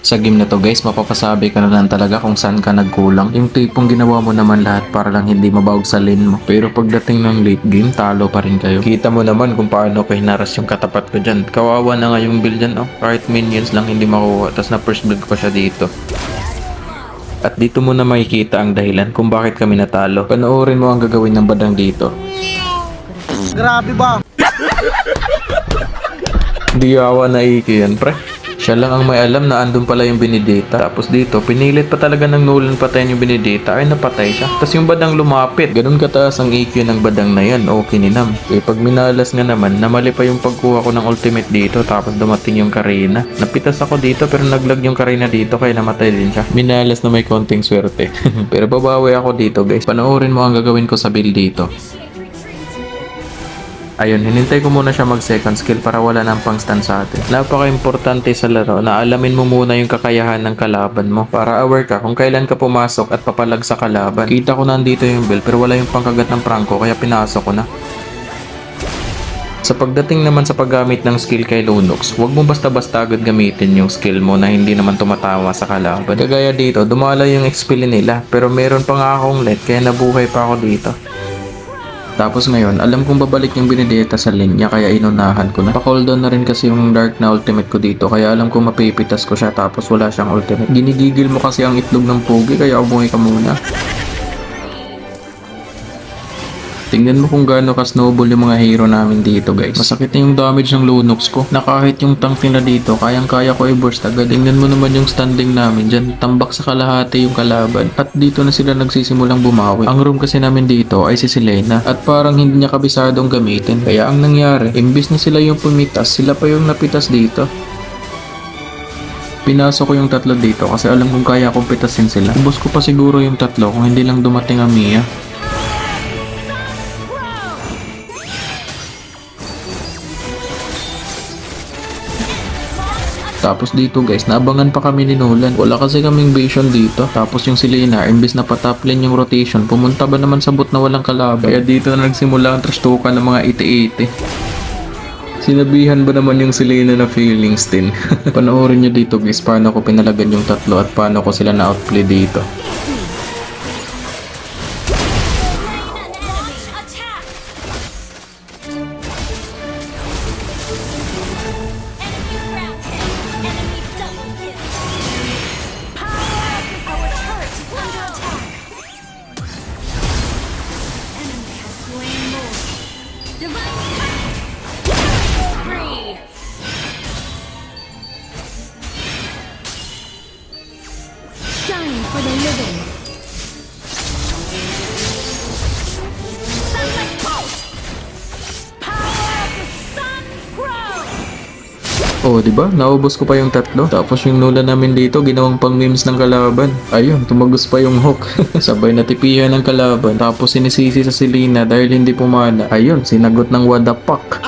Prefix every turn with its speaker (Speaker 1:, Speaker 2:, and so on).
Speaker 1: Sa game na to guys, mapapasabi ka na lang talaga kung saan ka nagkulang. Yung tipong ginawa mo naman lahat para lang hindi mabawag sa lane mo. Pero pagdating ng late game, talo pa rin kayo. Kita mo naman kung paano ko hinaras yung katapat ko dyan. Kawawa na nga yung build dyan, oh. Kahit minions lang hindi makuha. Tapos na first blood pa siya dito. At dito mo na makikita ang dahilan kung bakit kami natalo. Panoorin mo ang gagawin ng badang dito.
Speaker 2: Grabe ba?
Speaker 1: Di awa na iki yan, pre. Siya lang ang may alam na andun pala yung Benedetta. Tapos dito, pinilit pa talaga ng Nolan patayin yung Benedetta. Ay, napatay siya. Tapos yung badang lumapit. Ganun kataas ang EQ ng badang na yan. Okay ninam. Eh, pag minalas nga naman, namali pa yung pagkuha ko ng ultimate dito. Tapos dumating yung Karina. Napitas ako dito pero naglag yung Karina dito kaya namatay din siya. Minalas na may konting swerte. Pero babawi ako dito guys. Panoorin mo ang gagawin ko sa build dito. Ayun, hinintay ko muna siya mag second skill para wala nang pang stun sa atin. Napaka-importante sa laro na alamin mo muna yung kakayahan ng kalaban mo para aware ka kung kailan ka pumasok at papalag sa kalaban. Kita ko nandito yung build pero wala yung pangkagat ng Franco kaya pinasok ko na. Sa pagdating naman sa paggamit ng skill kay Lunox, huwag mo basta-basta agad gamitin yung skill mo na hindi naman tumatawa sa kalaban. Kagaya dito, dumala yung XP nila pero meron pa nga akong let kaya nabuhay pa ako dito. Tapos ngayon, alam kong babalik yung Benedetta sa lane niya kaya inunahan ko na. Pa-cooldown na rin kasi yung dark na ultimate ko dito kaya alam kong mapipitas ko siya tapos wala siyang ultimate. Ginigigil mo kasi ang itlog ng pogi kaya umuwi ka muna. Tingnan mo kung gaano ka-snowball yung mga hero namin dito guys. Masakit na yung damage ng Lunox ko. Na kahit yung tank na dito, kayang-kaya ko i-burst agad. Tingnan mo naman yung standing namin dyan. Tambak sa kalahati yung kalaban. At dito na sila nagsisimulang bumawi. Ang room kasi namin dito ay si Selena. At parang hindi niya kabisadong gamitin. Kaya ang nangyari, imbis na sila yung pumitas, sila pa yung napitas dito. Pinasok ko yung tatlo dito kasi alam kong kaya kong pitasin sila. Ubos ko pa siguro yung tatlo kung hindi lang dumating ang Mia. Tapos dito guys, naabangan pa kami ni Nolan. Wala kasi kaming vision dito. Tapos yung Selena, imbis na pataplin yung rotation, pumunta ba naman sa bot na walang kalaban. Kaya dito na nagsimula ang trastukan ng mga 80-80. Sinabihan ba naman yung Selena na feelings din? Panoorin nyo dito guys, paano ko pinalagan yung tatlo at paano ko sila na-outplay dito.
Speaker 3: Shine for the living. Sunlight pulse. Power of the sun grows.
Speaker 1: Oh, di ba? Naubos ko pa yung tatlo. Tapos yung Nolan namin dito, ginawang pang memes ng kalaban. Ayun, tumagos pa yung hook. Sabay natipihan ng kalaban. Tapos sinisisi sa Selena dahil hindi pumana. Ayun, sinagot ng what the fuck.